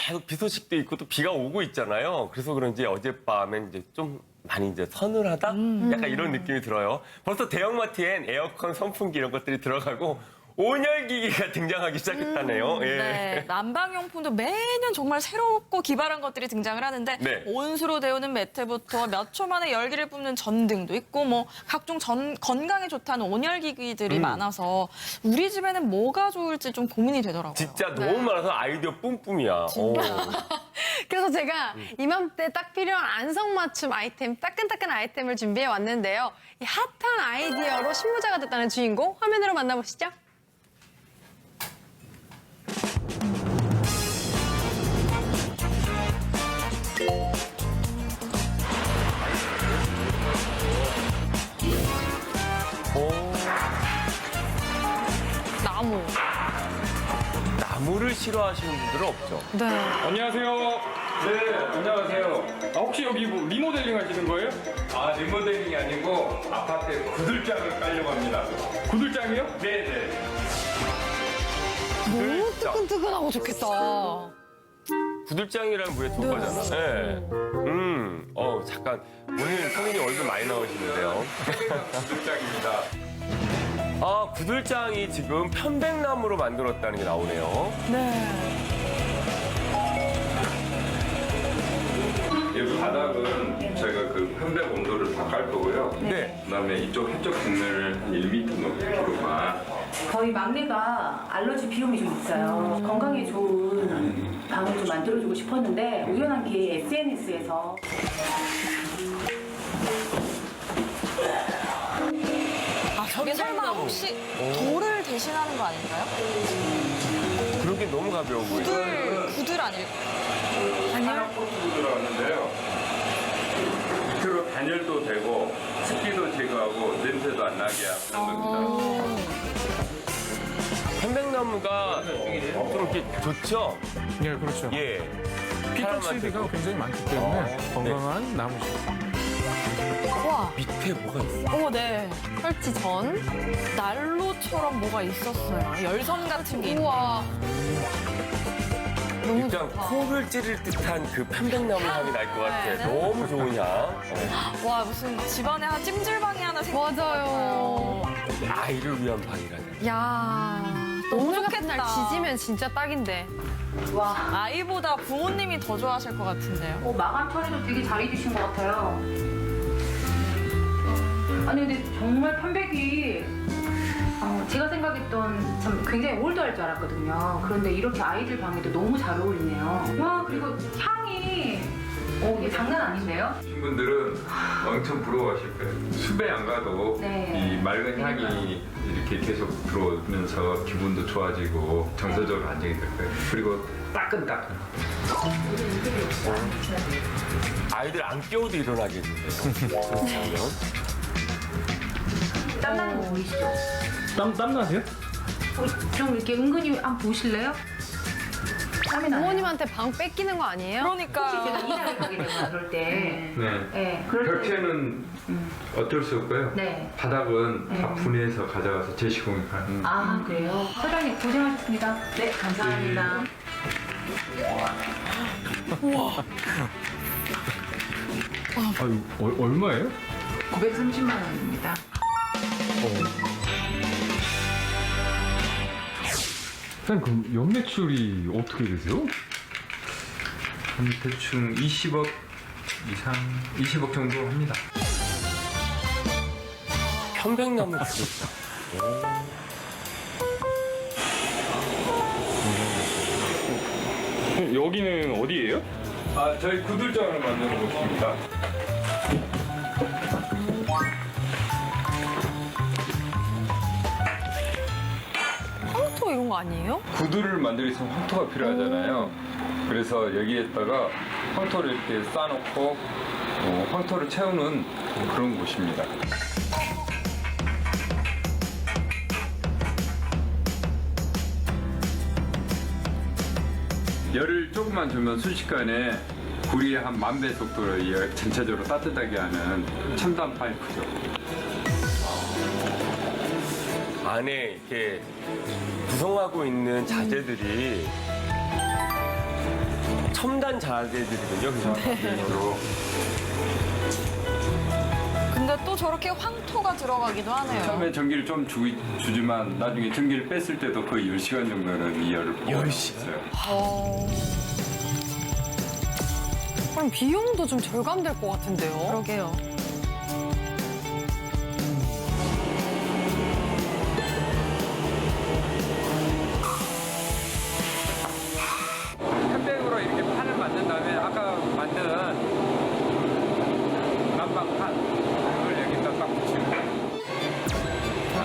계속 비 소식도 있고 또 비가 오고 있잖아요. 그래서 그런지 어젯밤엔 이제 좀 많이 이제 서늘하다? 약간 이런 느낌이 들어요. 벌써 대형마트엔 에어컨, 선풍기 이런 것들이 들어가고 온열기기가 등장하기 시작했다네요. 예. 네, 난방용품도 매년 정말 새롭고 기발한 것들이 등장을 하는데 네. 온수로 데우는 매트부터 몇 초 만에 열기를 뿜는 전등도 있고 뭐 각종 건강에 좋다는 온열기기들이 많아서 우리 집에는 뭐가 좋을지 좀 고민이 되더라고요. 진짜 너무 많아서 아이디어 뿜뿜이야. 오. 그래서 제가 이맘때 딱 필요한 안성맞춤 아이템, 따끈따끈 아이템을 준비해 왔는데요. 이 핫한 아이디어로 신부자가 됐다는 주인공 화면으로 만나보시죠. 나무. 나무를 싫어하시는 분들은 없죠. 네. 안녕하세요. 네, 안녕하세요. 아, 혹시 여기 뭐 리모델링 하시는 거예요? 아, 리모델링이 아니고 아파트에 구들장을 깔려고 합니다. 구들장이요? 네네. 너무 뜨끈뜨끈하고 좋겠다. 구들장이라는 부에 좋은 거잖아. 네. 잠깐. 오늘 성인이 얼굴 많이 나오시는데요. 구들장입니다. 아, 구들장이 지금 편백나무로 만들었다는 게 나오네요. 이 바닥은 저희가 그 편백 온도를 다 깔 거고요. 네. 그다음에 이쪽 한쪽 국면을 한 1m 높이로만. 저희 막내가 알러지 비염이 좀 있어요. 건강에 좋은 방을 좀 만들어주고 싶었는데 우연한 기회에 SNS에서 아, 저게 설마 혹시 돌을 대신하는 거 아닐까요? 그런 게 너무 가벼워 보여요. 구들 아닐까요? 하나코스로 들어갔는데요. 밑으로 단열도 되고 습기도 제거하고 냄새도 안 나게 하는 겁니다. 편백나무가 좀 이렇게 좋죠? 네, 그렇죠. 예. 피톤치드가 굉장히 많기 때문에 건강한 나무죠. 와, 밑에 뭐가 있어? 네. 설치 전. 난로처럼 뭐가 있었어요. 열선 같은 게 있네. 우와. 너무 일단 좋다. 코를 찌를 듯한 그 편백나무 향이 날 것 같아. 네. 너무 좋은 향. 와, 무슨 집안에 한 찜질방이 하나 생긴 맞아요. 아이를 위한 방이라는. 야 오늘 같은 날 좋겠다. 지지면 진짜 딱인데. 와, 아이보다 부모님이 더 좋아하실 것 같은데요. 마감 처리도 되게 잘 해주신 것 같아요. 아니 근데 정말 편백이 제가 생각했던 참 굉장히 올드할 줄 알았거든요. 그런데 이렇게 아이들 방에도 너무 잘 어울리네요. 와, 그리고 향이 이게 장난 아닌데요? 분들은 엄청 부러워하실 거예요. 숲에 안 가도 네. 이 맑은 향이 이렇게 계속 들어오면서 기분도 좋아지고 정서적으로 안정이 될 거예요. 그리고 따끈따끈. 아이들 안 깨워도 일어나겠는데요. 땀나는 거 보이시죠? 땀 나세요? 좀 이렇게 은근히 한번 보실래요? 땀이 나요. 부모님한테 방 뺏기는 거 아니에요? 제가 그러니까 이사를 가게 되거나 그럴 때. 네. 네, 그럴 때. 벽체는 어쩔 수 없고요. 네. 바닥은 다 분해해서 가져가서 재시공이 가능합니다. 아, 그래요? 사장님 고생하셨습니다. 네, 감사합니다. 얼마예요? 930만 원입니다. 사장님, 그럼 연매출이 어떻게 되세요? 한 대충 20억 이상, 20억 정도 합니다. 편백나무 좋다. 여기는 어디예요? 아, 저희 구들장을 만들어 보십니다. 황토 이런 거 아니에요? 구두를 만들기 위해서 황토가 필요하잖아요. 그래서 여기에다가 황토를 이렇게 쌓아놓고 황토를 채우는 그런 곳입니다. 열을 조금만 주면 순식간에 불이 한 10,000배 속도로 전체적으로 따뜻하게 하는 첨단 파이프죠. 안에 이렇게 구성하고 있는 자재들이 첨단 자재들이군요. 그죠? 근데 또 저렇게 황토가 들어가기도 하네요. 처음에 전기를 좀 주지만 나중에 전기를 뺐을 때도 거의 10시간 정도는 이 열을 10시간? 그럼 비용도 좀 절감될 것 같은데요. 그러게요. 캔백으로 이렇게 판을 만든 다음에 아까 만든 난방판 그걸 여기다 딱 붙이면 돼요.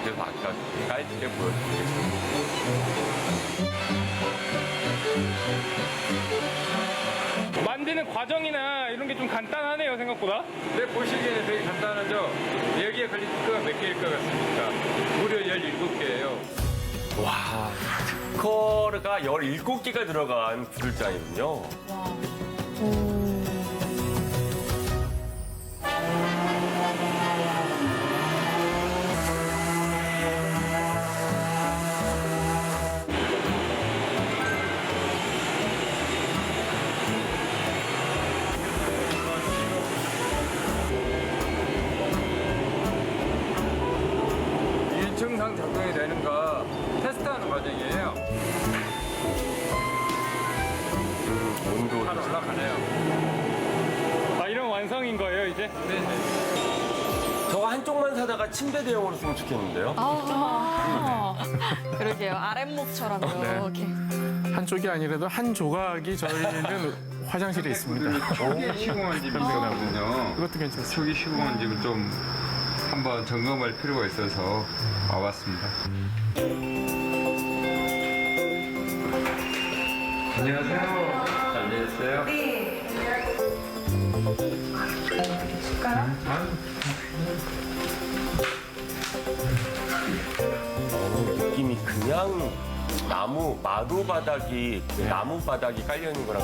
그래서 아까 깔끔하게 보여드리겠습니다. 만드는 과정이나 이런 게 좀 간단하네요, 생각보다. 근데 보시기에는 되게 간단하죠? 여기에 걸릴 거가 몇 개일 것 같습니까? 무려 17개예요. 와, 특허가 17개가 들어간 구들장이군요. 이 정상 작동이 되는가 테스트하는 과정이에요. 온도 판 올라가네요. 아, 이런 완성인 거예요, 이제? 네네. 저거 한쪽만 사다가 침대 대용으로 쓰면 좋겠는데요. 그러게요. 아랫목처럼 이렇게. 한쪽이 아니라도 한 조각이 저희는 화장실에 있습니다. 초기 시공한 집이 있거든요. 그것도 괜찮습니다. 초기 시공한 집은 좀 한번 점검할 필요가 있어서 와봤습니다. 안녕하세요. 잘 지냈어요? 느낌이 그냥 나무 마도 바닥이 나무 바닥이 깔려 있는 거랑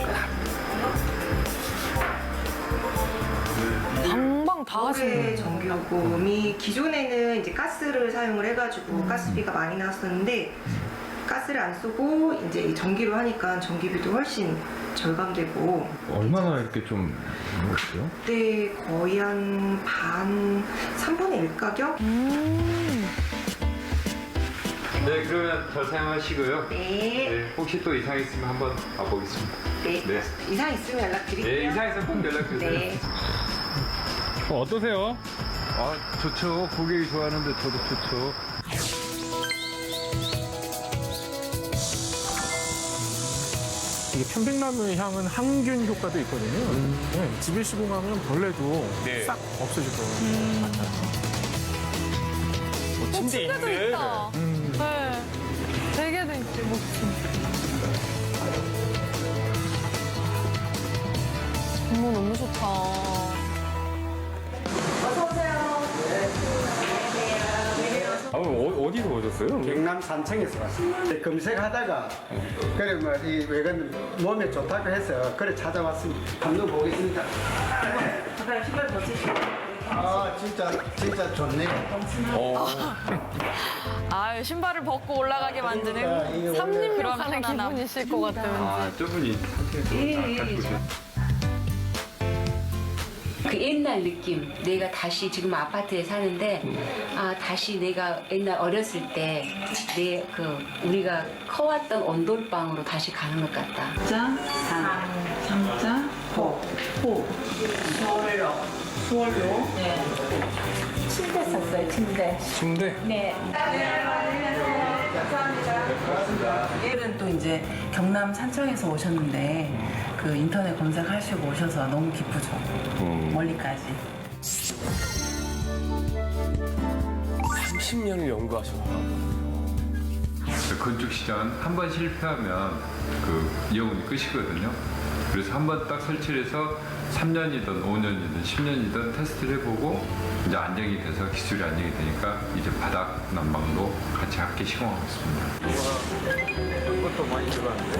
방방 다 하시네. 서울의 전기요금이 기존에는 이제 가스를 사용을 해가지고 가스비가 많이 나왔었는데 가스를 안 쓰고 이제 이 전기로 하니까 전기비도 훨씬 절감되고 얼마나 이렇게 좀 있어요? 그때 거의 한 반, 3분의 1 가격? 네, 그러면 잘 사용하시고요. 네. 네, 혹시 또 이상 있으면 한번 와보겠습니다. 네. 네. 이상 있으면 연락드릴게요. 네, 이상 있으면 꼭 연락주세요. 네. 어떠세요? 아, 좋죠. 고객이 좋아하는데 저도 좋죠. 이게 편백나무의 향은 항균 효과도 있거든요. 네, 집에 시공하면 벌레도 네. 싹 없어질 것 같아요. 침대 침대도 있네. 있다. 네. 베개도 있고, 목침. 너무 좋다. 어디서 오셨어요? 경남 산청에서 왔습니다. 검색하다가 그래 뭐이 외관 몸에 좋다고 해서 그래 찾아왔습니다. 한번 보겠습니다. 잠깐 신발 벗으시고. 아 진짜 좋네요. 아유, 신발을 벗고 올라가게 만드는 그런 삼림욕하는 편안함. 기분이실 것 같아요. 아, 저분이 상태에서 잘 보세요. 그 옛날 느낌, 내가 다시 지금 아파트에 사는데 다시 내가 옛날 어렸을 때 내 그 우리가 커왔던 온돌방으로 다시 가는 것 같다. 수월로. 네. 침대 샀어요, 침대. 침대? 네. 내일은 또 이제 경남 산청에서 오셨는데 그 인터넷 검색하시고 오셔서 너무 기쁘죠. 멀리까지. 30년을 연구하셨다. 건축 시장 한 번 실패하면 그 영혼이 끝이거든요. 그래서 한 번 딱 설치를 해서 3년이든 5년이든 10년이든 테스트를 해보고 이제 안정이 돼서 기술이 안정이 되니까 이제 바닥 난방도 같이 함께 시공하고 있습니다. 그것도 많이 들어갔는데.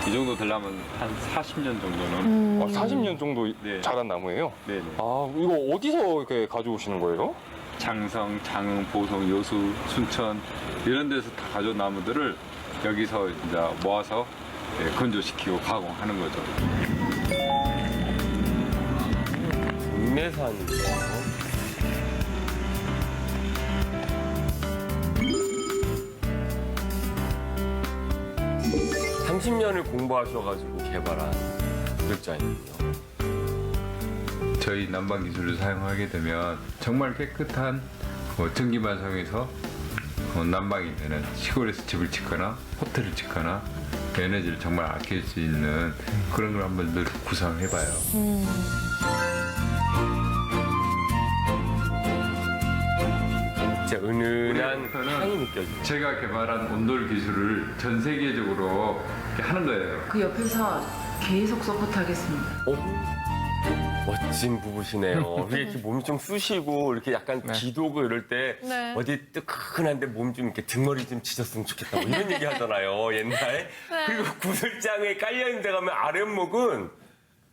이 정도 되려면 한 40년 정도는 40년 정도 네. 자란 나무예요? 네네. 아, 이거 어디서 이렇게 가져오시는 거예요? 장성, 장흥, 보성, 여수, 순천 이런 데서 다 가져온 나무들을 여기서 이제 모아서 건조시키고 가공하는 거죠. 국내산이에요. 30년을 공부하셔가지고 개발한 구들자이군요. 저희 난방 기술을 사용하게 되면 정말 깨끗한 전기만 사용해서 난방이 되는 시골에서 집을 짓거나 호텔을 짓거나 에너지를 정말 아낄 수 있는 그런 걸 한번 늘 구상해봐요. 진짜 은은한 우리 향이 느껴져요. 제가 개발한 온돌 기술을 전 세계적으로 이렇게 하는 거예요. 그 옆에서 계속 서포트하겠습니다. 멋진 부부시네요. 이렇게 몸이 좀 쑤시고 이렇게 약간 기도고 이럴 때 네. 어디 뜨끈한데 몸 좀 이렇게 등머리 좀 치셨으면 좋겠다. 뭐 이런 얘기 하잖아요. 옛날에. 그리고 구슬장에 깔려있는 데 가면 아랫목은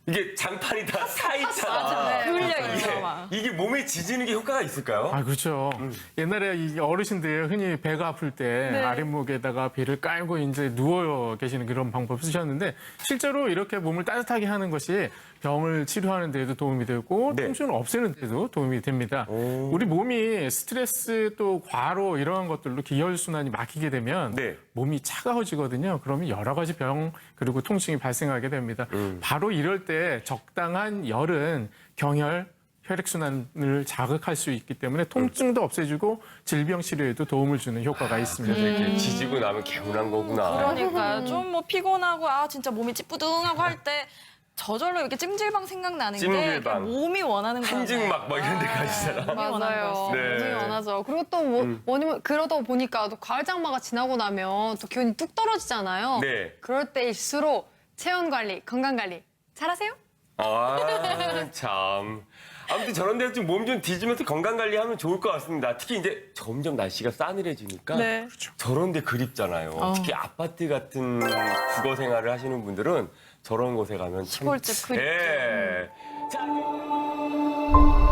이게 장판이 다 사있잖아. 그을려 있죠, 막. 이게 몸에 지지는 게 효과가 있을까요? 아, 그렇죠. 옛날에 이 어르신들 흔히 배가 아플 때 아랫목에다가 배를 깔고 이제 누워 계시는 그런 방법 쓰셨는데 실제로 이렇게 몸을 따뜻하게 하는 것이 병을 치료하는 데에도 도움이 되고 통증을 없애는 데도 도움이 됩니다. 우리 몸이 스트레스 또 과로 이런 것들로 기혈순환이 막히게 되면 몸이 차가워지거든요. 그러면 여러 가지 병 그리고 통증이 발생하게 됩니다. 바로 이럴 때 적당한 열은 경혈, 혈액순환을 자극할 수 있기 때문에 통증도 없애주고 질병 치료에도 도움을 주는 효과가 있습니다. 이렇게 지지고 나면 개운한 거구나. 그러니까요. 좀 뭐 피곤하고 진짜 몸이 찌뿌둥하고 할 때 저절로 이렇게 찜질방 생각나는 게 찜질방. 몸이 원하는 거예요. 한증막 막 이런 데 가시잖아. 맞아요. 네. 굉장히 원하죠. 그리고 또 뭐냐면 그러다 보니까 또 가을 장마가 지나고 나면 또 기온이 뚝 떨어지잖아요. 네. 그럴 때일수록 체온 관리, 건강 관리 잘하세요? 참. 아무튼 저런 데서 좀 몸 좀 뒤지면서 건강 관리하면 좋을 것 같습니다. 특히 이제 점점 날씨가 싸늘해지니까 저런 데 그립잖아요. 특히 아파트 같은 주거 생활을 하시는 분들은 저런 곳에 가면 참 시골집 그립죠. 자.